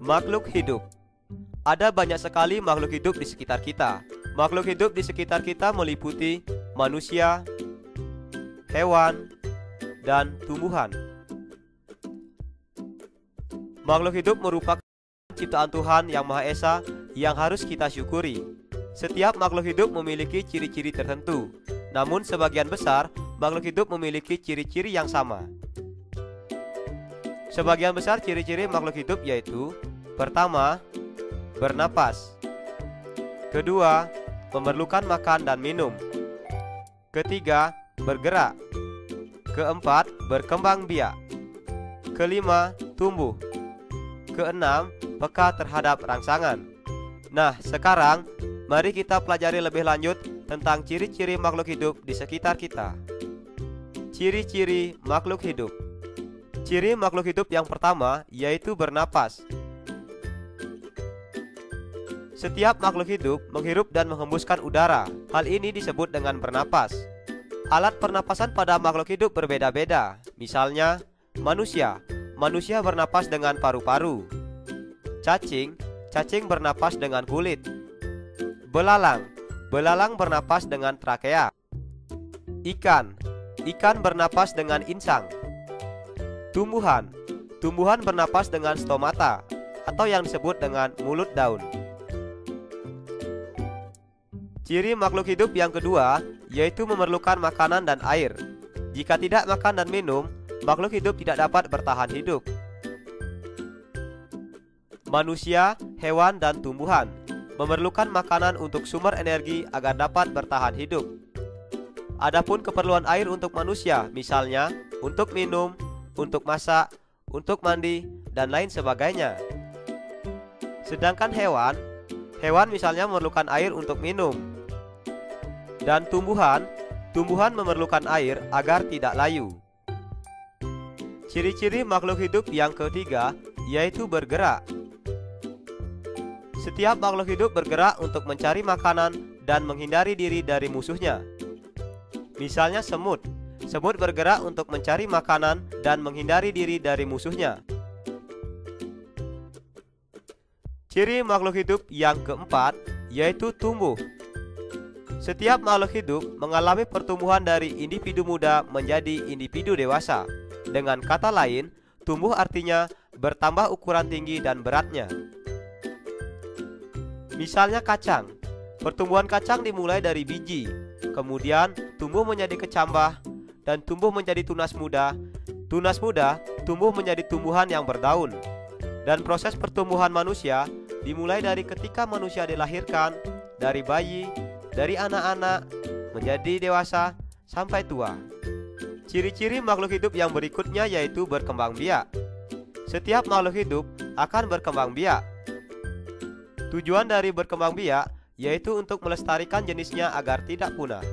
Makhluk hidup. Ada banyak sekali makhluk hidup di sekitar kita. Makhluk hidup di sekitar kita meliputi manusia, hewan, dan tumbuhan. Makhluk hidup merupakan ciptaan Tuhan Yang Maha Esa yang harus kita syukuri. Setiap makhluk hidup memiliki ciri-ciri tertentu, namun sebagian besar makhluk hidup memiliki ciri-ciri yang sama. Sebagian besar ciri-ciri makhluk hidup yaitu: pertama, bernapas. Kedua, memerlukan makan dan minum. Ketiga, bergerak. Keempat, berkembang biak. Kelima, tumbuh. Keenam, peka terhadap rangsangan. Nah, sekarang mari kita pelajari lebih lanjut tentang ciri-ciri makhluk hidup di sekitar kita. Ciri-ciri makhluk hidup. Ciri makhluk hidup yang pertama yaitu bernapas. Setiap makhluk hidup menghirup dan menghembuskan udara. Hal ini disebut dengan bernapas. Alat pernapasan pada makhluk hidup berbeda-beda. Misalnya, manusia. Manusia bernapas dengan paru-paru. Cacing bernapas dengan kulit. Belalang bernapas dengan trakea. Ikan bernapas dengan insang. Tumbuhan bernapas dengan stomata atau yang disebut dengan mulut daun. Ciri makhluk hidup yang kedua yaitu memerlukan makanan dan air. Jika tidak makan dan minum, makhluk hidup tidak dapat bertahan hidup. Manusia, hewan, dan tumbuhan memerlukan makanan untuk sumber energi agar dapat bertahan hidup. Adapun keperluan air untuk manusia, misalnya untuk minum, untuk masak, untuk mandi, dan lain sebagainya. Sedangkan hewan misalnya memerlukan air untuk minum. Dan tumbuhan memerlukan air agar tidak layu. Ciri-ciri makhluk hidup yang ketiga yaitu bergerak. Setiap makhluk hidup bergerak untuk mencari makanan dan menghindari diri dari musuhnya. Misalnya semut bergerak untuk mencari makanan dan menghindari diri dari musuhnya. Ciri makhluk hidup yang keempat yaitu tumbuh. Setiap makhluk hidup mengalami pertumbuhan dari individu muda menjadi individu dewasa. Dengan kata lain, tumbuh artinya bertambah ukuran tinggi dan beratnya. Misalnya kacang. Pertumbuhan kacang dimulai dari biji, kemudian tumbuh menjadi kecambah, dan tumbuh menjadi tunas muda. Tunas muda tumbuh menjadi tumbuhan yang berdaun. Dan proses pertumbuhan manusia dimulai dari ketika manusia dilahirkan, dari bayi, dari anak-anak, menjadi dewasa, sampai tua. Ciri-ciri makhluk hidup yang berikutnya yaitu berkembang biak. Setiap makhluk hidup akan berkembang biak. Tujuan dari berkembang biak yaitu untuk melestarikan jenisnya agar tidak punah.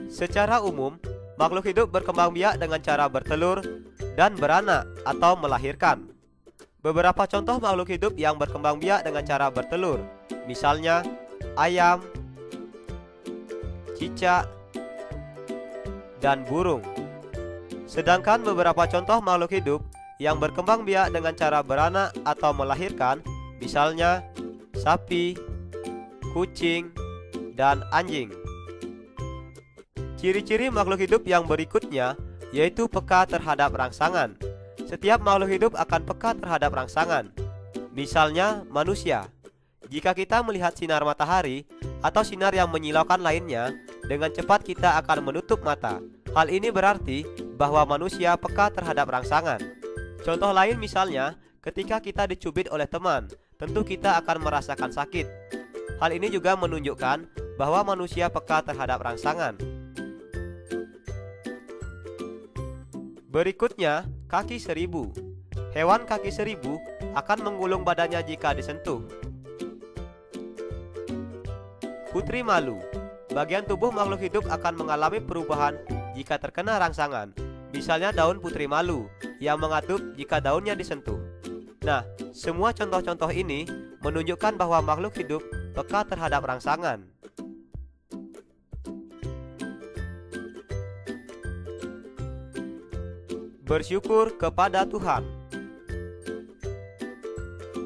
Secara umum, makhluk hidup berkembang biak dengan cara bertelur dan beranak atau melahirkan. Beberapa contoh makhluk hidup yang berkembang biak dengan cara bertelur, misalnya ayam, cicak, dan burung. Sedangkan beberapa contoh makhluk hidup yang berkembang biak dengan cara beranak atau melahirkan, misalnya sapi, kucing, dan anjing. Ciri-ciri makhluk hidup yang berikutnya yaitu peka terhadap rangsangan. Setiap makhluk hidup akan peka terhadap rangsangan. Misalnya manusia. Jika kita melihat sinar matahari atau sinar yang menyilaukan lainnya, dengan cepat kita akan menutup mata. Hal ini berarti bahwa manusia peka terhadap rangsangan. Contoh lain misalnya, ketika kita dicubit oleh teman, tentu kita akan merasakan sakit. Hal ini juga menunjukkan bahwa manusia peka terhadap rangsangan. Berikutnya, kaki seribu. Hewan kaki seribu akan menggulung badannya jika disentuh. Putri malu. Bagian tubuh makhluk hidup akan mengalami perubahan jika terkena rangsangan. Misalnya daun putri malu yang mengatup jika daunnya disentuh. Nah, semua contoh-contoh ini menunjukkan bahwa makhluk hidup peka terhadap rangsangan. Bersyukur kepada Tuhan.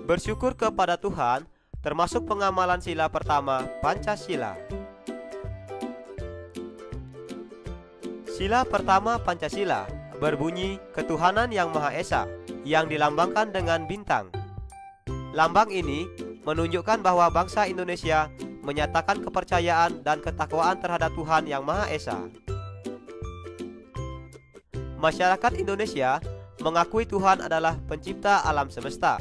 Bersyukur kepada Tuhan termasuk pengamalan sila pertama Pancasila. Sila pertama Pancasila berbunyi ketuhanan yang Maha Esa yang dilambangkan dengan bintang. Lambang ini menunjukkan bahwa bangsa Indonesia menyatakan kepercayaan dan ketakwaan terhadap Tuhan yang Maha Esa. Masyarakat Indonesia mengakui Tuhan adalah pencipta alam semesta.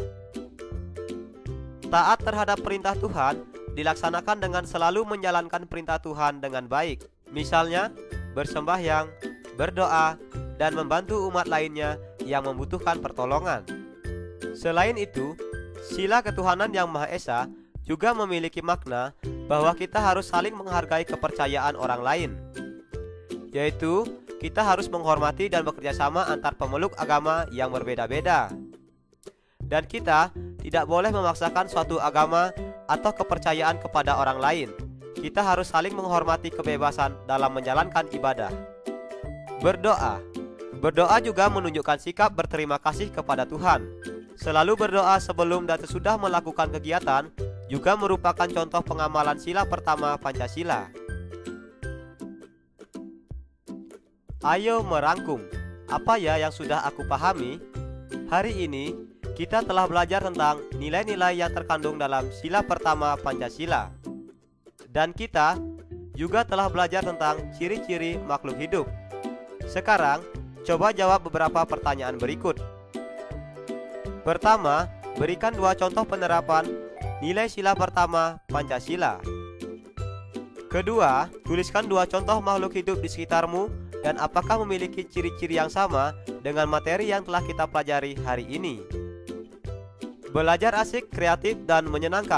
Taat terhadap perintah Tuhan dilaksanakan dengan selalu menjalankan perintah Tuhan dengan baik. Misalnya, bersembahyang, berdoa, dan membantu umat lainnya yang membutuhkan pertolongan. Selain itu, sila ketuhanan yang Maha Esa juga memiliki makna bahwa kita harus saling menghargai kepercayaan orang lain, yaitu kita harus menghormati dan bekerja sama antar pemeluk agama yang berbeda-beda. Dan kita tidak boleh memaksakan suatu agama atau kepercayaan kepada orang lain. Kita harus saling menghormati kebebasan dalam menjalankan ibadah. Berdoa. Berdoa juga menunjukkan sikap berterima kasih kepada Tuhan. Selalu berdoa sebelum dan sesudah melakukan kegiatan juga merupakan contoh pengamalan sila pertama Pancasila. Ayo merangkum. Apa ya yang sudah aku pahami? Hari ini kita telah belajar tentang nilai-nilai yang terkandung dalam sila pertama Pancasila. Dan kita juga telah belajar tentang ciri-ciri makhluk hidup. Sekarang, coba jawab beberapa pertanyaan berikut. Pertama, berikan 2 contoh penerapan nilai sila pertama Pancasila. Kedua, tuliskan 2 contoh makhluk hidup di sekitarmu dan apakah memiliki ciri-ciri yang sama dengan materi yang telah kita pelajari hari ini. Belajar asik, kreatif, dan menyenangkan.